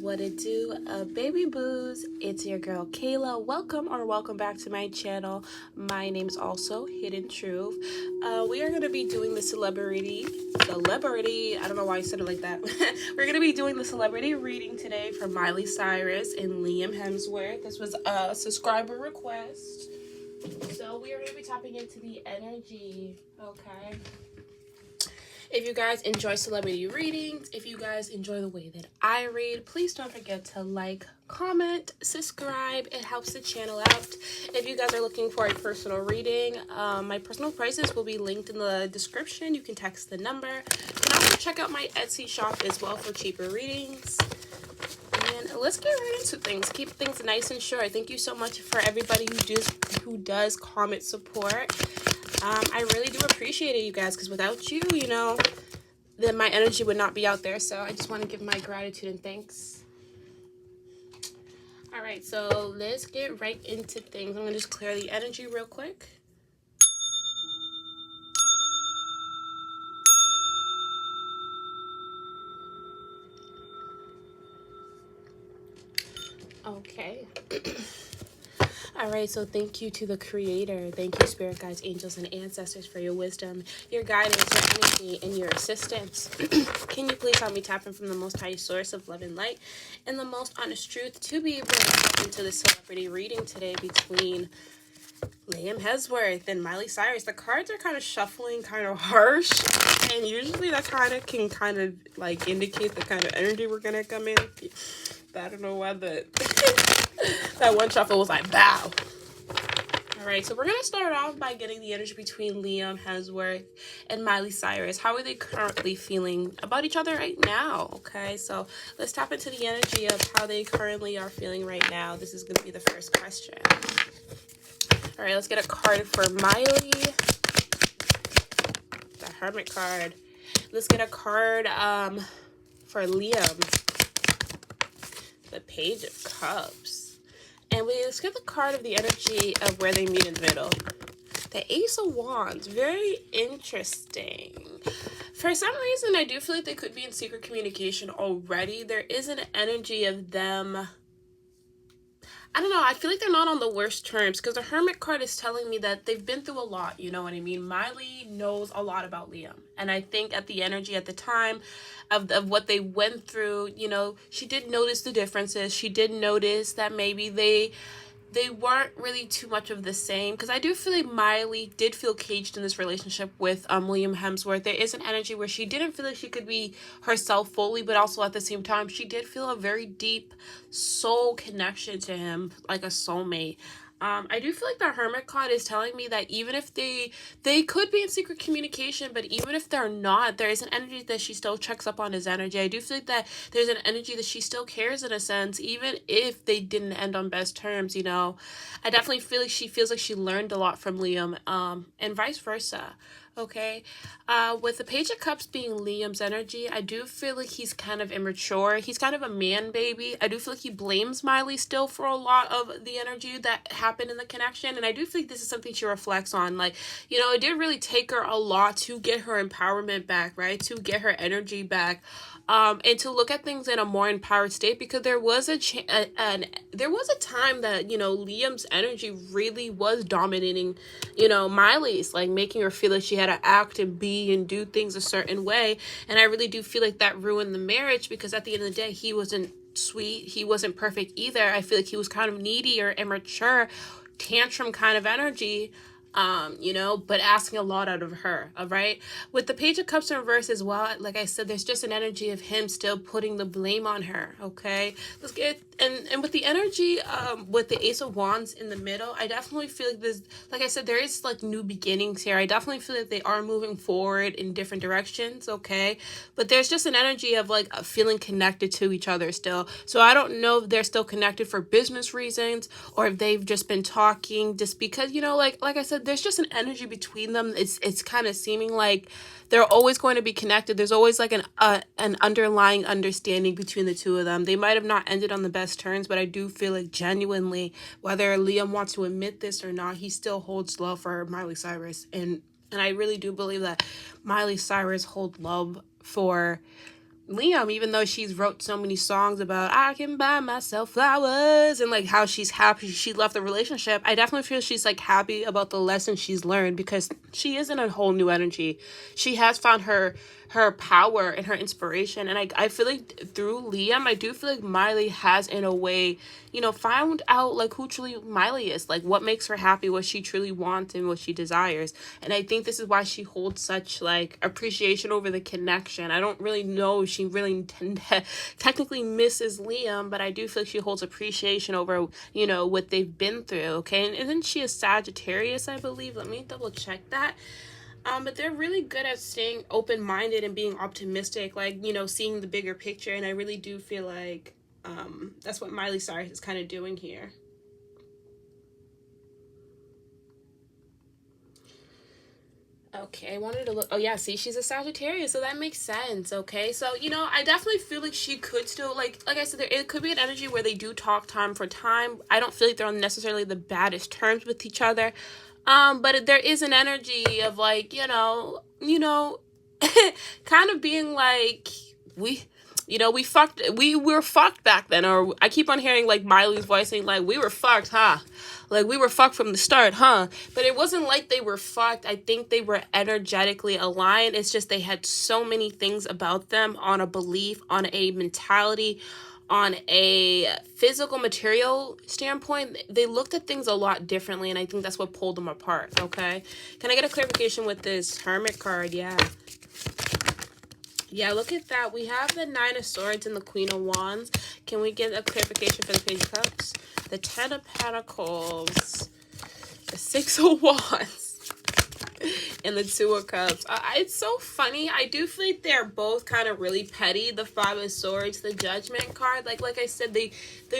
What it do, baby boos? It's your girl Kayla. Welcome back to my channel. My name is also Hidden Truth. We are gonna be doing the celebrity. I don't know why I said it like that. We're gonna be doing the celebrity reading today from Miley Cyrus and Liam Hemsworth. This was a subscriber request, so we are gonna be tapping into the energy. Okay. If you guys enjoy celebrity readings, if you guys enjoy the way that I read, please don't forget to like, comment, subscribe. It helps the channel out. If you guys are looking for a personal reading, my personal prices will be linked in the description. You can text the number. You can also check out my Etsy shop as well for cheaper readings. And let's get right into things. Keep things nice and short. Thank you so much for everybody who does comment support. I really do appreciate it, you guys, because without you, then my energy would not be out there. So I just want to give my gratitude and thanks. All right, so let's get right into things. I'm going to just clear the energy real quick. Okay. All right, so thank you to the creator. Thank you, spirit guides, angels, and ancestors for your wisdom, your guidance, your energy, and your assistance. Can you please help me tap in from the most high source of love and light and the most honest truth to be able to tap into the celebrity reading today between Liam Hemsworth and Miley Cyrus? The cards are kind of shuffling, kind of harsh, and usually that kind of like indicate the kind of energy we're gonna come in. But I don't know why that one shuffle was like, bow. All right, so we're going to start off by getting the energy between Liam Hemsworth and Miley Cyrus. How are they currently feeling about each other right now? Okay, so let's tap into the energy of how they currently are feeling right now. This is going to be the first question. All right, let's get a card for Miley. The Hermit card. Let's get a card for Liam. The Page of Cups. And let's get the card of the energy of where they meet in the middle. The Ace of Wands. Very interesting. For some reason, I do feel like they could be in secret communication already. There is an energy of them. I don't know. I feel like they're not on the worst terms because the Hermit card is telling me that they've been through a lot. You know what I mean? Miley knows a lot about Liam. And I think at the energy at the time of what they went through, she did notice the differences. She did notice that maybe they weren't really too much of the same, because I do feel like Miley did feel caged in this relationship with Liam Hemsworth. There is an energy where she didn't feel like she could be herself fully, but also at the same time she did feel a very deep soul connection to him, like a soulmate. I do feel like the Hermit card is telling me that even if they could be in secret communication, but even if they're not, there is an energy that she still checks up on his energy. I do feel like that there's an energy that she still cares in a sense, even if they didn't end on best terms, I definitely feel like she feels like she learned a lot from Liam, and vice versa. Okay, with the Page of Cups being Liam's energy, I do feel like he's kind of immature. He's kind of a man baby. I do feel like he blames Miley still for a lot of the energy that happened in the connection. And I do feel like this is something she reflects on. Like, it did really take her a lot to get her empowerment back, right? To get her energy back. And to look at things in a more empowered state, because there was a time that Liam's energy really was dominating Miley's, like making her feel like she had to act and be and do things a certain way. And I really do feel like that ruined the marriage, because at the end of the day he wasn't sweet, he wasn't perfect either. I feel like he was kind of needy or immature, tantrum kind of energy, but asking a lot out of her. All right, with the Page of Cups in reverse as well, like I said, there's just an energy of him still putting the blame on her. Okay, let's get and with the energy with the Ace of Wands in the middle, I definitely feel like this, like I said, there is like new beginnings here. I definitely feel like they are moving forward in different directions. Okay, but there's just an energy of like a feeling connected to each other still. So I don't know if they're still connected for business reasons or if they've just been talking just because, like I said, there's just an energy between them. It's kind of seeming like they're always going to be connected. There's always like an underlying understanding between the two of them. They might have not ended on the best terms, but I do feel like genuinely, whether Liam wants to admit this or not, he still holds love for Miley Cyrus. And I really do believe that Miley Cyrus holds love for Liam, even though she's wrote so many songs about I can buy myself flowers and like how she's happy she left the relationship, I definitely feel she's like happy about the lesson she's learned because she is in a whole new energy. She has found her power and her inspiration, and I feel like through Liam I do feel like Miley has in a way, you know, found out like who truly Miley is, like what makes her happy, what she truly wants and what she desires. And I think this is why she holds such like appreciation over the connection. I don't really know if she really technically misses Liam, but I do feel like she holds appreciation over, you know, what they've been through. Okay, and isn't she a Sagittarius, I believe? Let me double check that. But they're really good at staying open-minded and being optimistic, like, you know, seeing the bigger picture. And I really do feel like that's what Miley Cyrus is kind of doing here. Okay, I wanted to look. Oh, yeah, see, she's a Sagittarius, so that makes sense, okay? So, you know, I definitely feel like she could still, like I said, it could be an energy where they do talk time for time. I don't feel like they're on necessarily the baddest terms with each other. But there is an energy of, like, you know, kind of being like, we were fucked back then. Or I keep on hearing, like, Miley's voice saying, like, we were fucked, huh? Like, we were fucked from the start, huh? But it wasn't like they were fucked. I think they were energetically aligned. It's just they had so many things about them on a belief, on a mentality, on a physical material standpoint. They looked at things a lot differently, and I think that's what pulled them apart, okay? Can I get a clarification with this Hermit card? Yeah, look at that. We have the Nine of Swords and the Queen of Wands. Can we get a clarification for the Page of Cups? The Ten of Pentacles, the Six of Wands, and the Two of Cups. It's so funny. I do feel like they're both kind of really petty. The Five of Swords, the Judgment card. Like I said, they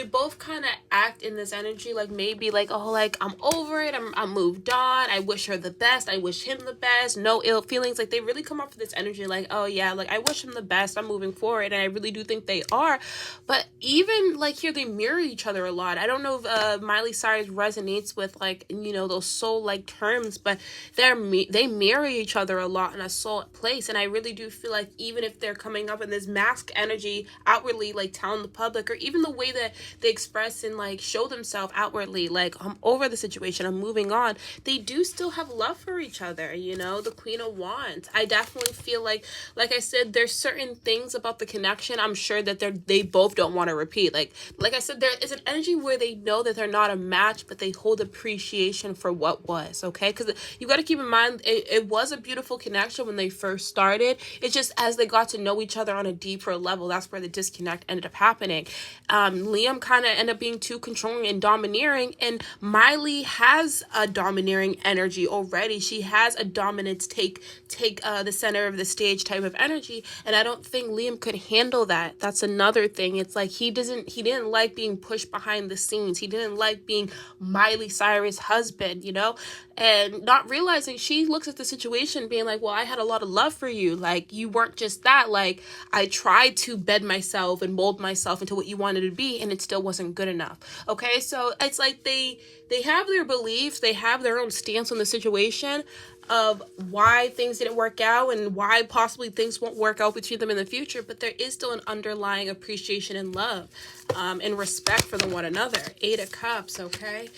both kind of act in this energy like maybe like, oh, like I'm over it. I'm moved on. I wish her the best. I wish him the best. No ill feelings. Like they really come off with this energy like, oh yeah, like I wish him the best. I'm moving forward. And I really do think they are. But even like here, they mirror each other a lot. I don't know if Miley Cyrus resonates with like, you know, those soul like terms, but they mirror each other a lot in a soul place. And I really do feel like even if they're coming up in this mask energy outwardly, like telling the public, or even the way that they express and like show themselves outwardly, like I'm over the situation, I'm moving on, they do still have love for each other. You know, the Queen of Wands, I definitely feel like I said, there's certain things about the connection I'm sure that they both don't want to repeat. Like I said, there is an energy where they know that they're not a match, but they hold appreciation for what was, okay? Because you got to keep in mind, it was a beautiful connection when they first started. It's just as they got to know each other on a deeper level, that's where the disconnect ended up happening. Liam kind of ended up being too controlling and domineering, and Miley has a domineering energy already. She has a dominance, take the center of the stage type of energy, and I don't think Liam could handle that. That's another thing. It's like he didn't like being pushed behind the scenes. He didn't like being Miley Cyrus' husband, you know, and not realizing she looks at the situation being like, well, I had a lot of love for you. Like, you weren't just that. Like, I tried to bed myself and mold myself into what you wanted to be, and it still wasn't good enough. Okay, so it's like they have their beliefs, they have their own stance on the situation of why things didn't work out and why possibly things won't work out between them in the future, but there is still an underlying appreciation and love and respect for one another. Eight of Cups, okay?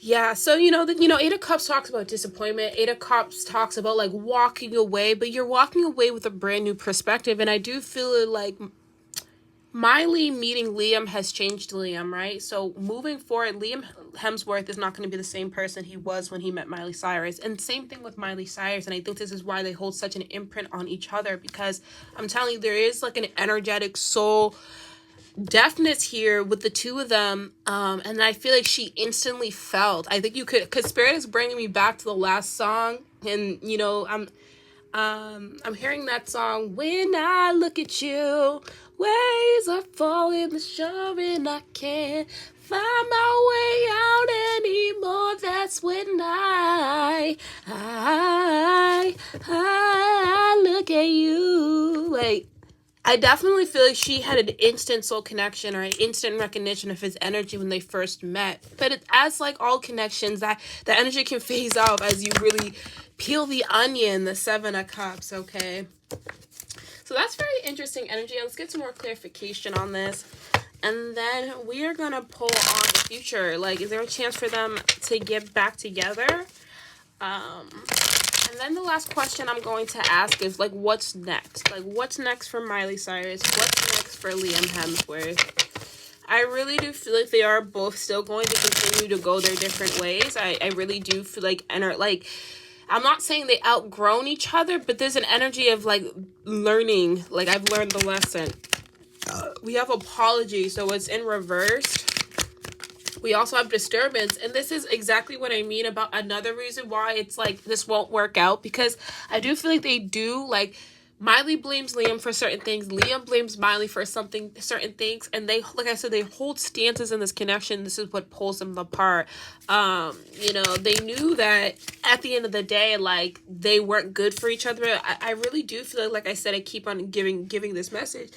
Yeah, so Eight of Cups talks about disappointment. Eight of Cups talks about like walking away, but you're walking away with a brand new perspective. And I do feel like Miley meeting Liam has changed Liam, right? So moving forward, Liam Hemsworth is not going to be the same person he was when he met Miley Cyrus. And same thing with Miley Cyrus. And I think this is why they hold such an imprint on each other, because I'm telling you, there is like an energetic soul deafness here with the two of them, and I feel like she instantly felt. I think you could, because Spirit is bringing me back to the last song, and I'm hearing that song. When I look at you, waves are falling the shore, and I can't find my way out anymore. That's when I look at you. Like, I definitely feel like she had an instant soul connection or an instant recognition of his energy when they first met. But as like all connections, that the energy can phase out as you really peel the onion, the Seven of Cups, okay? So that's very interesting energy. Let's get some more clarification on this. And then we are going to pull on the future. Like, is there a chance for them to get back together? And then the last question I'm going to ask is, like, what's next? Like, what's next for Miley Cyrus? What's next for Liam Hemsworth? I really do feel like they are both still going to continue to go their different ways. I really do feel like, I'm not saying they outgrown each other, but there's an energy of, like, learning. Like, I've learned the lesson. We have apology, so it's in reverse. We also have disturbance, and this is exactly what I mean about another reason why it's like this won't work out, because I do feel like they do, like, Miley blames Liam for certain things, Liam blames Miley for certain things, and they, like I said, they hold stances in this connection. This is what pulls them apart. You know, they knew that at the end of the day, like, they weren't good for each other. I really do feel like I said, I keep on giving this message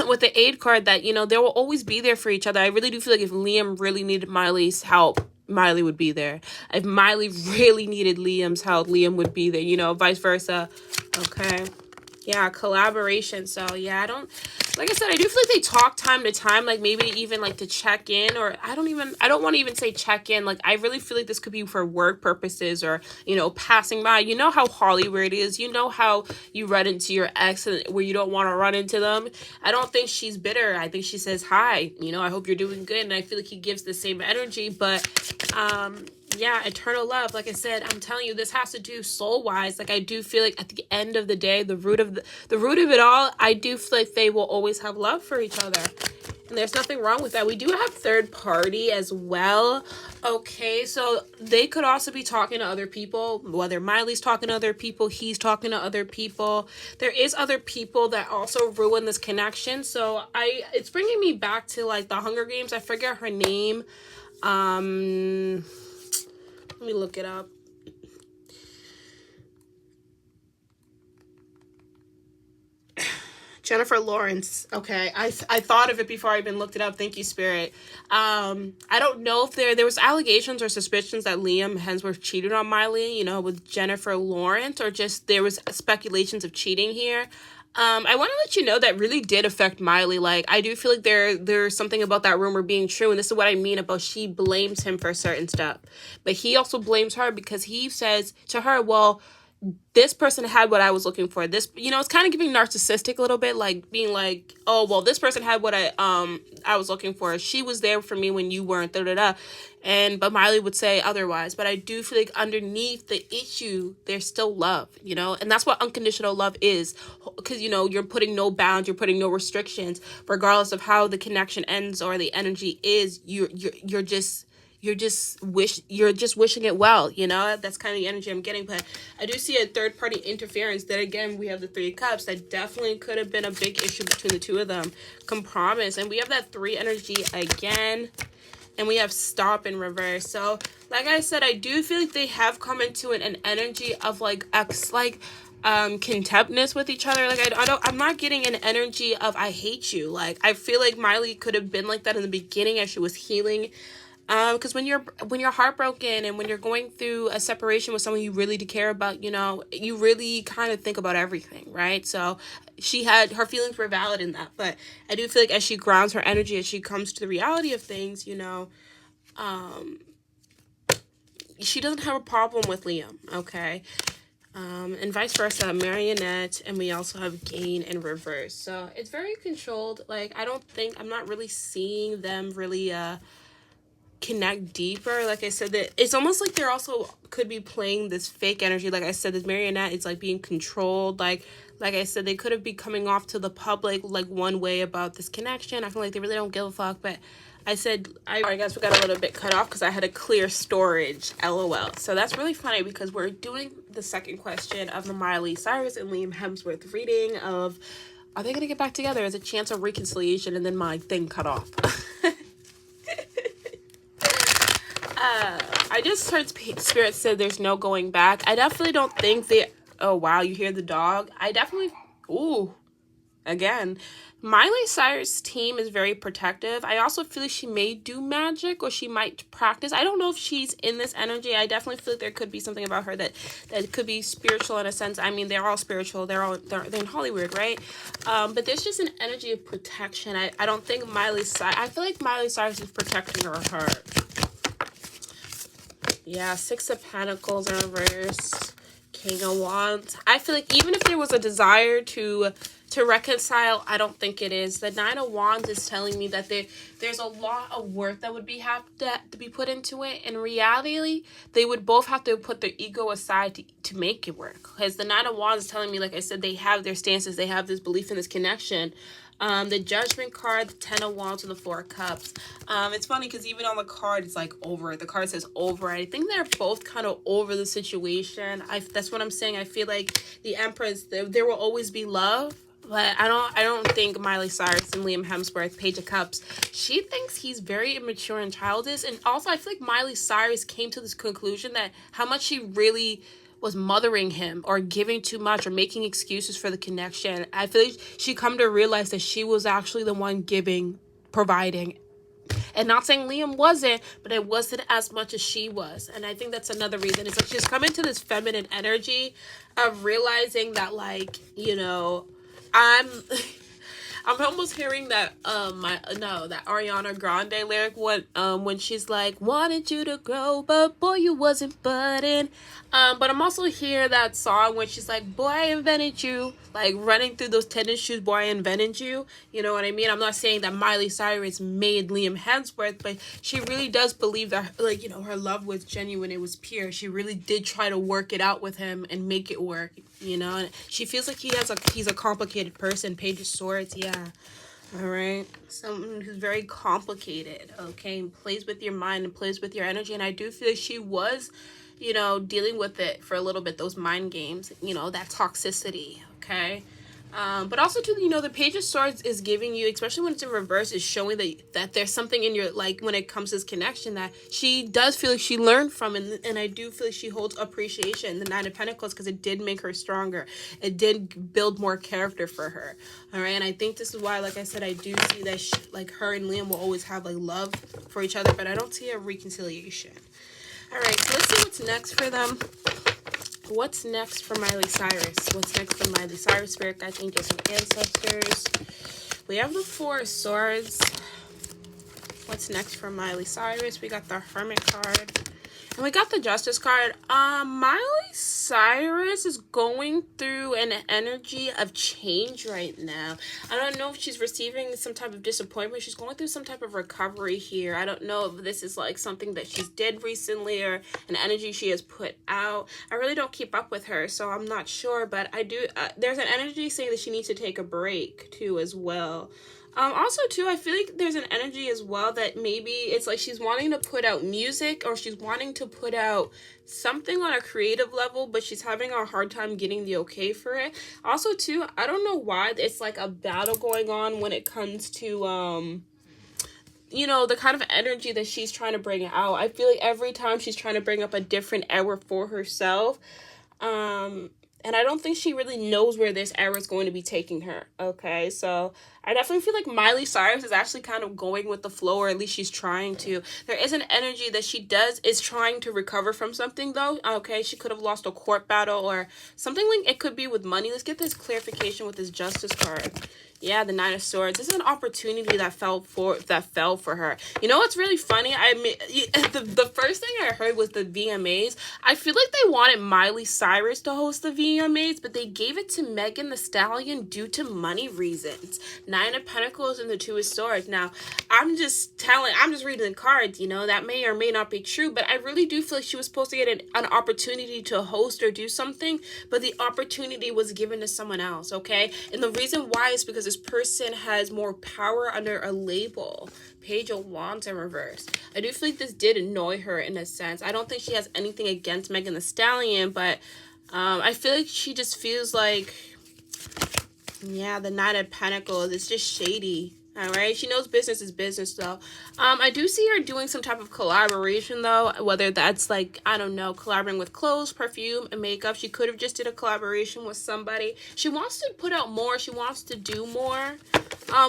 with the aid card, that, you know, they will always be there for each other. I really do feel like if Liam really needed Miley's help, Miley would be there. If Miley really needed Liam's help, Liam would be there, you know, vice versa. Okay. Yeah, collaboration. So, yeah, like I said, I do feel like they talk time to time, like, maybe even, like, to check in, or I don't want to even say check in. Like, I really feel like this could be for work purposes, or, you know, passing by. You know how Hollywood is. You know how you run into your ex and where you don't want to run into them. I don't think she's bitter. I think she says, hi, you know, I hope you're doing good. And I feel like he gives the same energy, but, yeah, eternal love. Like I said, I'm telling you, this has to do soul-wise. Like, I do feel like at the end of the day, the root of it all, I do feel like they will always have love for each other. And there's nothing wrong with that. We do have third party as well. Okay, so they could also be talking to other people, whether Miley's talking to other people, he's talking to other people. There is other people that also ruin this connection. So it's bringing me back to, like, the Hunger Games. I forget her name. Let me look it up. Jennifer Lawrence. Okay, I thought of it before I even looked it up. Thank you, Spirit. I don't know if there was allegations or suspicions that Liam Hemsworth cheated on Miley, you know, with Jennifer Lawrence, or just there was speculations of cheating here. I want to let you know that really did affect Miley. Like, I do feel like there's something about that rumor being true, and this is what I mean about she blames him for certain stuff. But he also blames her because he says to her, well, this person had what I was looking for. This, you know, it's kind of giving narcissistic a little bit, like being like, oh, well, this person had what I was looking for. She was there for me when you weren't, da-da-da. But Miley would say otherwise. But I do feel like underneath the issue, there's still love, you know? And that's what unconditional love is. Because, you know, you're putting no bounds, you're putting no restrictions. Regardless of how the connection ends or the energy is, you're just wishing it well, you know? That's kind of the energy I'm getting. But I do see a third party interference that, again, we have the 3 of Cups. That definitely could have been a big issue between the two of them. Compromise. And we have that 3 energy again. And we have stop in reverse. So, like I said, I do feel like they have come into an energy of, like, contemptness with each other. Like, I'm not getting an energy of I hate you. Like, I feel like Miley could have been like that in the beginning as she was healing. Because when you're heartbroken and when you're going through a separation with someone you really do care about, you know, you really kind of think about everything, right? So her feelings were valid in that. But I do feel like as she grounds her energy, as she comes to the reality of things, you know, she doesn't have a problem with Liam, okay? And vice versa, Marionette, and we also have Gain in reverse. So it's very controlled. Like, I'm not really seeing them really, connect deeper. Like I said, that it's almost like they're also could be playing this fake energy. Like I said, this Marionette is like being controlled. Like I said, they could have been coming off to the public like one way about this connection. I feel like they really don't give a fuck. But I said, I guess we got a little bit cut off because I had to clear storage. LOL. So that's really funny because we're doing the second question of the Miley Cyrus and Liam Hemsworth reading of, are they gonna get back together? There's a chance of reconciliation, and then my thing cut off. I just heard Spirit said there's no going back. I definitely don't think they... Oh, wow, you hear the dog? I definitely... Ooh. again, Miley Cyrus' team is very protective. I also feel like she may do magic or she might practice. I don't know if she's in this energy. I definitely feel like there could be something about her that could be spiritual in a sense. I mean, they're all spiritual. They're in Hollywood, right? But there's just an energy of protection. I don't think I feel like Miley Cyrus is protecting her heart. Yeah, Six of Pentacles in reverse. King of Wands. I feel like even if there was a desire to reconcile, I don't think it is. The Nine of Wands is telling me that there's a lot of work that would have to be put into it. In reality, they would both have to put their ego aside to make it work. Because the Nine of Wands is telling me, like I said, they have their stances. They have this belief in this connection. The Judgment card, the Ten of Wands, and the Four of Cups. It's funny because even on the card, it's like over. The card says over. I think they're both kind of over the situation. That's what I'm saying. I feel like the Empress, there will always be love. But I don't think Miley Cyrus and Liam Hemsworth, Page of Cups, she thinks he's very immature and childish. And also, I feel like Miley Cyrus came to this conclusion that how much she really was mothering him or giving too much or making excuses for the connection. I feel like she come to realize that she was actually the one giving, providing. And not saying Liam wasn't, but it wasn't as much as she was. And I think that's another reason. It's like she's coming to this feminine energy of realizing that, like, you know, I'm almost hearing that that Ariana Grande lyric when she's like, wanted you to grow, but boy you wasn't budding. But I'm also hearing that song when she's like, boy I invented you, like running through those tennis shoes, boy I invented you. You know what I mean? I'm not saying that Miley Cyrus made Liam Hemsworth, but she really does believe that, like, you know, her love was genuine, it was pure. She really did try to work it out with him and make it work, you know. And she feels like he's a complicated person. Page of Swords, yeah. All right, someone who's very complicated, okay, and plays with your mind and plays with your energy. And I do feel like she was, you know, dealing with it for a little bit, those mind games, you know, that toxicity, okay. But also too, you know, the Page of Swords is giving you, especially when it's in reverse, is showing that there's something in your, like, when it comes to this connection that she does feel like she learned from, and I do feel like she holds appreciation. The Nine of Pentacles, because it did make her stronger. It did build more character for her. All right, and I think this is why, like I said, I do see that like her and Liam will always have like love for each other, but I don't see a reconciliation. All right, so let's see what's next for them. What's next for Miley Cyrus? What's next for Miley Cyrus? Spirit guides, angels, and ancestors. We have the Four of Swords. What's next for Miley Cyrus? We got the Hermit card. And we got the Justice card. Miley Cyrus is going through an energy of change right now. I don't know if she's receiving some type of disappointment. She's going through some type of recovery here. I don't know if this is like something that she's did recently or an energy she has put out. I really don't keep up with her, so I'm not sure. But I do. There's an energy saying that she needs to take a break too as well. Also too, I feel like there's an energy as well that maybe it's like she's wanting to put out music or she's wanting to put out something on a creative level, but she's having a hard time getting the okay for it. Also too, I don't know why it's like a battle going on when it comes to you know, the kind of energy that she's trying to bring out. I feel like every time she's trying to bring up a different error for herself, and I don't think she really knows where this error is going to be taking her, okay? So I definitely feel like Miley Cyrus is actually kind of going with the flow, or at least she's trying to. There is an energy that she is trying to recover from something, though, okay? She could have lost a court battle or something like it could be with money. Let's get this clarification with this Justice card. Yeah, the Nine of Swords. This is an opportunity that fell for her. You know what's really funny? I mean, the first thing I heard was the VMAs. I feel like they wanted Miley Cyrus to host the VMAs, but they gave it to Megan Thee Stallion due to money reasons. Nine of Pentacles and the Two of Swords. Now, I'm just reading the cards, you know, that may or may not be true, but I really do feel like she was supposed to get an opportunity to host or do something, but the opportunity was given to someone else, okay? And the reason why is because this person has more power under a label. Page of Wands in reverse. I do feel like this did annoy her in a sense. I don't think she has anything against Megan Thee Stallion, but I feel like she just feels like, yeah, the Nine of Pentacles, it's just shady. All right, she knows business is business, though. I do see her doing some type of collaboration, though, whether that's like, I don't know, collaborating with clothes, perfume, and makeup. She could have just did a collaboration with somebody. She wants to put out more. She wants to do more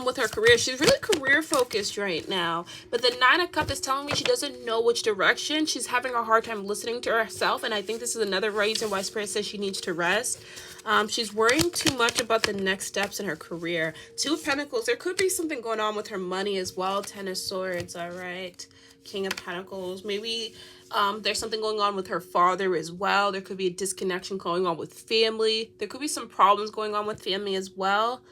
with her career. She's really career focused right now. But the Nine of Cups is telling me she doesn't know which direction. She's having a hard time listening to herself, and I think this is another reason why Spirit says she needs to rest. She's worrying too much about the next steps in her career. Two of Pentacles. There could be something going on with her money as well. Ten of Swords. All right. King of Pentacles. Maybe there's something going on with her father as well. There could be a disconnection going on with family. There could be some problems going on with family as well.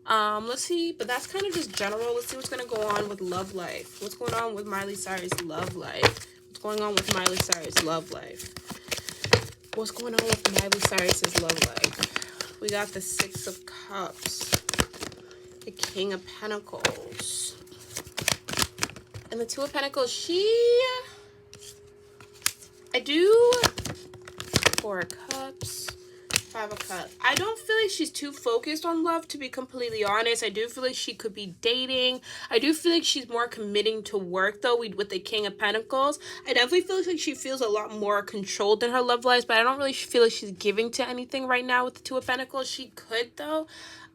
Let's see. But that's kind of just general. Let's see what's going to go on with love life. What's going on with Miley Cyrus' love life? What's going on with Miley Cyrus' love life? What's going on with Miley Cyrus's love life? We got the Six of Cups, the King of Pentacles, and the Two of Pentacles. Four of Cups, Five of Cups. I don't feel like she's too focused on love, to be completely honest. I do feel like she could be dating. I do feel like she's more committing to work, though, with the King of Pentacles. I definitely feel like she feels a lot more controlled in her love life, but I don't really feel like she's giving to anything right now with the Two of Pentacles. She could, though.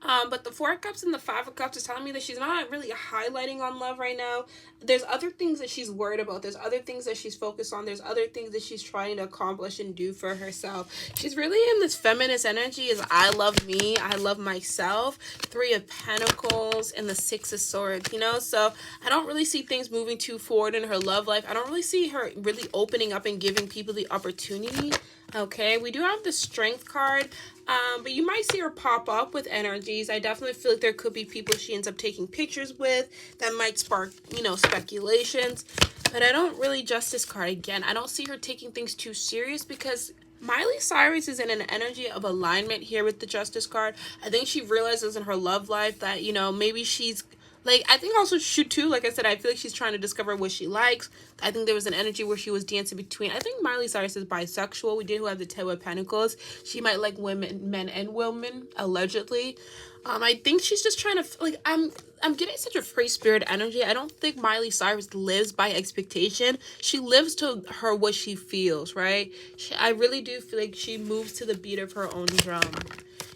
But the Four of Cups and the Five of Cups is telling me that she's not really highlighting on love right now. There's other things that she's worried about. There's other things that she's focused on. There's other things that she's trying to accomplish and do for herself. She's really in this feminist energy is I love me. I love myself. Three of Pentacles and the Six of Swords, you know? So I don't really see things moving too forward in her love life. I don't really see her really opening up and giving people the opportunity. Okay, we do have the Strength card, but you might see her pop up with energies. I definitely feel like there could be people she ends up taking pictures with that might spark, you know, speculations. But I don't really Justice card again. I don't see her taking things too serious because Miley Cyrus is in an energy of alignment here with the Justice card. I think she realizes in her love life that, you know, maybe she's like, I think also she too, like I said, I feel like she's trying to discover what she likes. I think there was an energy where she was dancing between, I think Miley Cyrus is bisexual. We did have the Ten of Pentacles. She might like women, men and women, allegedly. I think she's just trying to, like, I'm getting such a free spirit energy. I don't think Miley Cyrus lives by expectation. She lives to her what she feels, right? I really do feel like she moves to the beat of her own drum.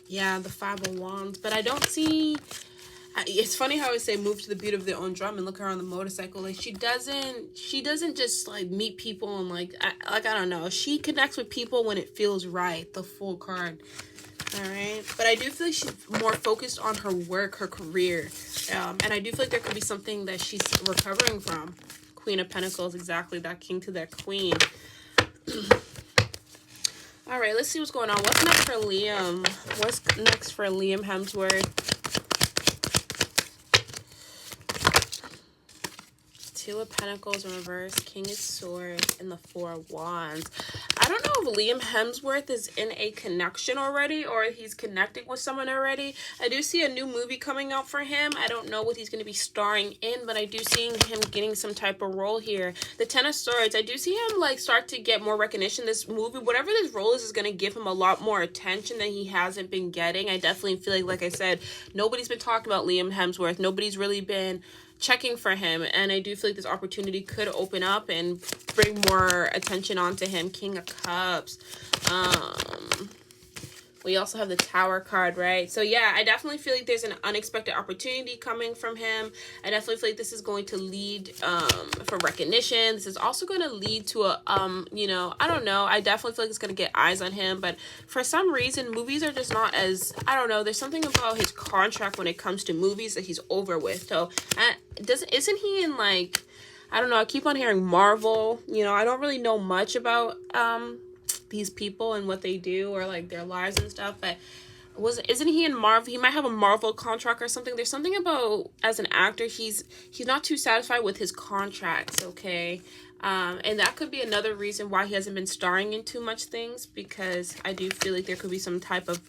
Yeah, the Five of Wands. But I don't see... It's funny how I say move to the beat of their own drum and look at her on the motorcycle. Like she doesn't just like meet people and like I don't know. She connects with people when it feels right. The Fool card. All right. But I do feel like she's more focused on her work, her career. And I do feel like there could be something that she's recovering from. Queen of Pentacles, exactly. That king to that queen. All right. Let's see what's going on. What's next for Liam? What's next for Liam Hemsworth? Two of Pentacles in reverse, King of Swords, and the Four of Wands. I don't know if Liam Hemsworth is in a connection already or he's connecting with someone already. I do see a new movie coming out for him. I don't know what he's going to be starring in, but I do see him getting some type of role here. The Ten of Swords, I do see him like start to get more recognition. This movie, whatever this role is going to give him a lot more attention than he hasn't been getting. I definitely feel like I said, nobody's been talking about Liam Hemsworth. Nobody's really been checking for him, and I do feel like this opportunity could open up and bring more attention onto him. King of Cups. We also have the Tower card, right? So yeah, I definitely feel like there's an unexpected opportunity coming from him. I definitely feel like this is going to lead for recognition. This is also going to lead to a, you know, I don't know. I definitely feel like it's going to get eyes on him. But for some reason, movies are just not as, I don't know. There's something about his contract when it comes to movies that he's over with. So isn't he in like, I don't know. I keep on hearing Marvel. You know, I don't really know much about these people and what they do or like their lives and stuff, but isn't he in Marvel? He might have a Marvel contract or something. There's something about, as an actor, he's not too satisfied with his contracts, okay? And that could be another reason why he hasn't been starring in too much things, because I do feel like there could be some type of,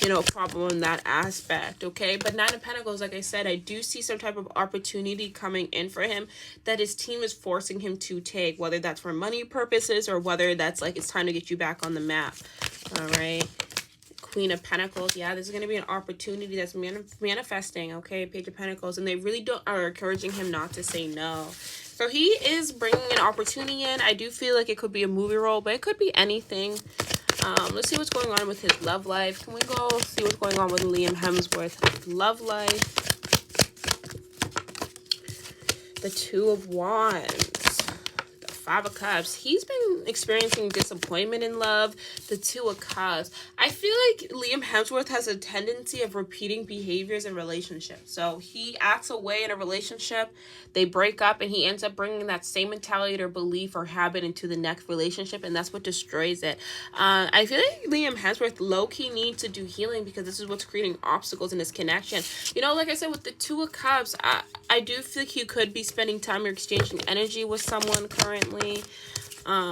you know, problem in that aspect, okay? But Nine of Pentacles, like I said, I do see some type of opportunity coming in for him that his team is forcing him to take, whether that's for money purposes or whether that's like it's time to get you back on the map, all right? Queen of Pentacles. Yeah, this is going to be an opportunity that's manifesting, okay? Page of Pentacles. And they really are encouraging him not to say no. So he is bringing an opportunity in. I do feel like it could be a movie role, but it could be anything. Let's see what's going on with his love life. Can we go see what's going on with Liam Hemsworth? Love life. The Two of Wands. The Five of Cups. He's been experiencing disappointment in love. The Two of Cups. I feel like Liam Hemsworth has a tendency of repeating behaviors in relationships. So he acts away in a relationship. They break up and he ends up bringing that same mentality or belief or habit into the next relationship, and that's what destroys it. I feel like Liam Hemsworth low-key needs to do healing because this is what's creating obstacles in this connection. You know, like I said, with the Two of Cups, I do feel like you could be spending time or exchanging energy with someone currently.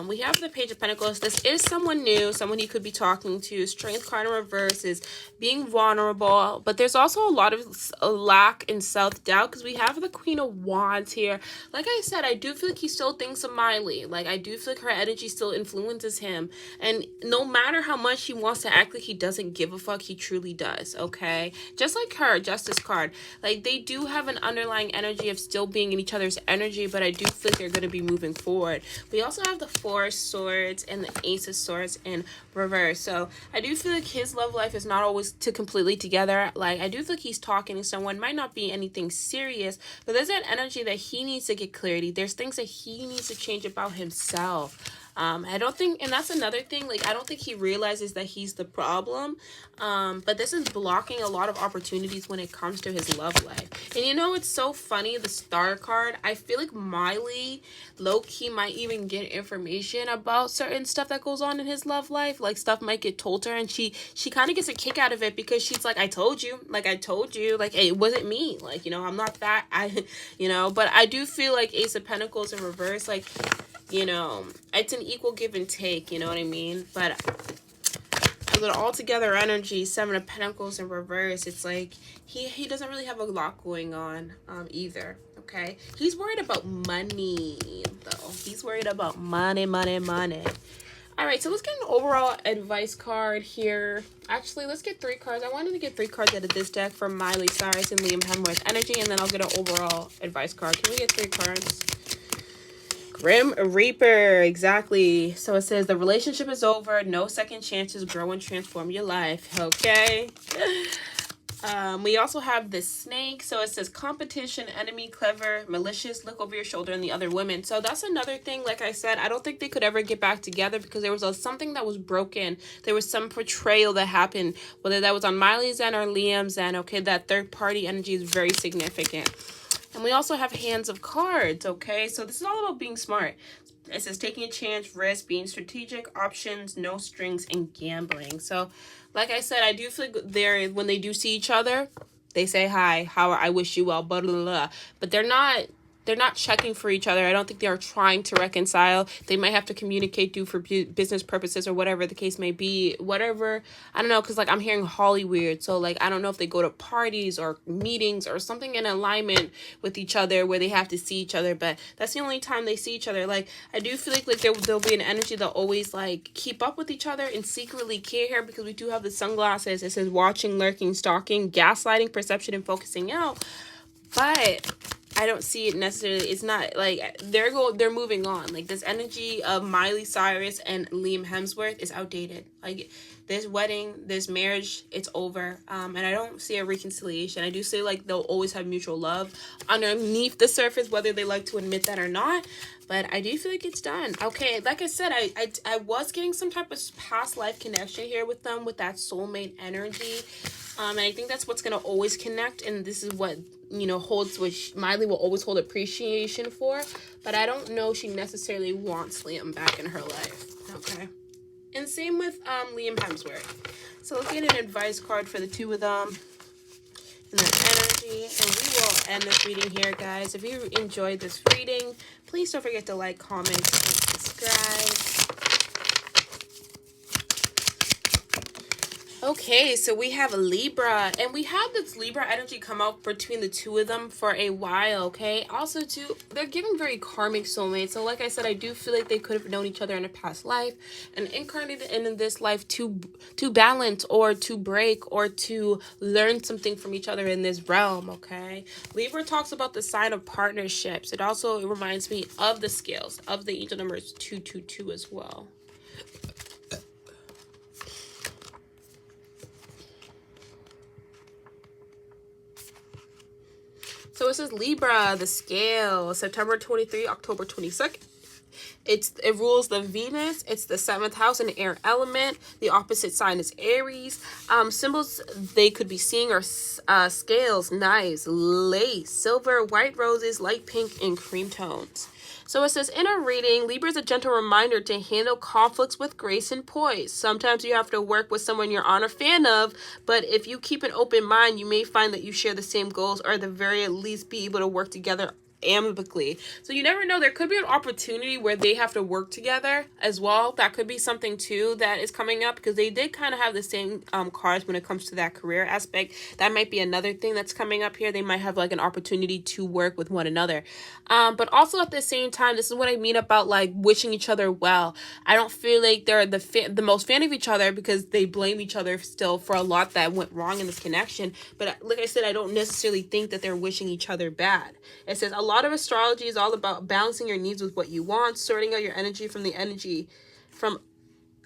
We have the Page of Pentacles. This is someone new, someone you could be talking to. Strength card in reverse is being vulnerable, but there's also a lot of lack in self-doubt because we have the Queen of Wands here. Like I said, I do feel like he still thinks of Miley. Like, I do feel like her energy still influences him, and no matter how much he wants to act like he doesn't give a fuck, he truly does, okay? Just like her, Justice card. Like, they do have an underlying energy of still being in each other's energy, but I do feel like they're going to be moving forward. We also have the Four of Swords and the Ace of Swords in reverse. So I do feel like his love life is not always completely together. Like, I do feel like he's talking to someone. Might not be anything serious, but there's that energy that he needs to get clarity. There's things that he needs to change about himself. I don't think, and that's another thing, like, I don't think he realizes that he's the problem, but this is blocking a lot of opportunities when it comes to his love life. And you know, it's so funny, the Star card, I feel like Miley, low-key, might even get information about certain stuff that goes on in his love life, like, stuff might get told to her, and she kind of gets a kick out of it, because she's like, I told you, like, hey, it wasn't me, like, you know, I'm not that, you know, but I do feel like Ace of Pentacles in reverse, like, you know, it's an equal give and take, you know what I mean? But with an altogether energy, Seven of Pentacles in reverse, it's like he doesn't really have a lot going on either, okay? He's worried about money, though. He's worried about money. All right, so let's get an overall advice card here. Actually, let's get 3 cards. I wanted to get 3 cards out of this deck from Miley, Cyrus, and Liam Hemsworth energy, and then I'll get an overall advice card. Can we get 3 cards? Grim Reaper, exactly. So it says the relationship is over. No second chances. Grow and transform your life. Okay. We also have the snake. So it says competition, enemy, clever, malicious, look over your shoulder, and the other women. So that's another thing. Like I said, I don't think they could ever get back together because there was something that was broken. There was some portrayal that happened, whether that was on Miley's end or Liam's end. Okay, that third party energy is very significant. And we also have hands of cards, okay? So this is all about being smart. It says taking a chance, risk, being strategic, options, no strings, and gambling. So, like I said, I do feel like when they do see each other, they say, hi, how I wish you well, blah, blah, blah. But they're not checking for each other. I don't think they are trying to reconcile. They might have to communicate for business purposes or whatever the case may be. Whatever. I don't know, because, like, I'm hearing Hollywood. So, like, I don't know if they go to parties or meetings or something in alignment with each other where they have to see each other. But that's the only time they see each other. Like, I do feel like there'll be an energy that always, like, keep up with each other and secretly care here, because we do have the sunglasses. It says watching, lurking, stalking, gaslighting, perception, and focusing out. But I don't see it necessarily. It's not like they're moving on. Like, this energy of Miley Cyrus and Liam Hemsworth is outdated. Like, this wedding, this marriage, it's over. And I don't see a reconciliation. I do say, like, they'll always have mutual love underneath the surface, whether they like to admit that or not. But I do feel like it's done. Okay, like I said, I was getting some type of past life connection here with them, with that soulmate energy. And I think that's what's going to always connect. And this is what, you know, holds, which Miley will always hold appreciation for. But I don't know she necessarily wants Liam back in her life. Okay. And same with Liam Hemsworth. So let's get an advice card for the two of them. And their energy. And we will end this reading here, guys. If you enjoyed this reading, please don't forget to like, comment, and subscribe. Okay, so we have Libra, and we have this Libra energy come out between the two of them for a while, okay? Also, too, they're giving very karmic soulmates. So, like I said, I do feel like they could have known each other in a past life and incarnated in this life to balance or to break or to learn something from each other in this realm, okay? Libra talks about the sign of partnerships. It also reminds me of the scales, of the angel numbers 222 as well. So it says Libra, the scale, September 23, October 22nd. It rules the Venus. It's the 7th house and air element. The opposite sign is Aries. Symbols they could be seeing are scales, knives, lace, silver, white roses, light pink, and cream tones. So it says, in a reading, Libra is a gentle reminder to handle conflicts with grace and poise. Sometimes you have to work with someone you're not a fan of, but if you keep an open mind, you may find that you share the same goals or at the very least be able to work together amicably. So you never know, there could be an opportunity where they have to work together as well. That could be something too that is coming up, because they did kind of have the same cards when it comes to that career aspect. That might be another thing that's coming up here. They might have like an opportunity to work with one another, but also at the same time, this is what I mean about like wishing each other well. I don't feel like they're the most fan of each other, because they blame each other still for a lot that went wrong in this connection. But like I said, I don't necessarily think that they're wishing each other bad. It says a lot of astrology is all about balancing your needs with what you want, sorting out your energy from the energy from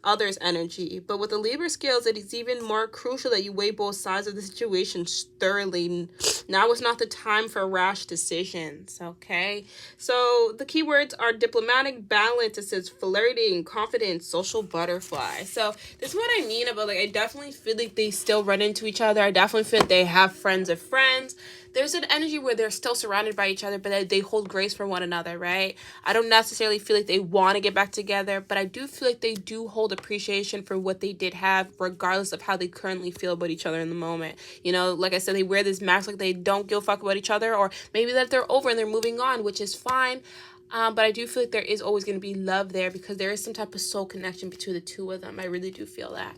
others' energy. But with the Libra scales, it is even more crucial that you weigh both sides of the situation thoroughly. Now is not the time for rash decisions, okay? So the keywords are diplomatic, balance. It says flirting, confidence, social butterfly. So this is what I mean about, like, I definitely feel like they still run into each other. I definitely feel like they have friends of friends. There's an energy where they're still surrounded by each other, but they hold grace for one another, right? I don't necessarily feel like they want to get back together, but I do feel like they do hold appreciation for what they did have, regardless of how they currently feel about each other in the moment. You know, like I said, they wear this mask like they don't give a fuck about each other, or maybe that they're over and they're moving on, which is fine. But I do feel like there is always going to be love there, because there is some type of soul connection between the two of them. I really do feel that.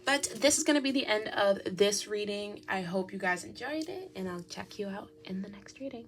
But this is going to be the end of this reading. I hope you guys enjoyed it, and I'll check you out in the next reading.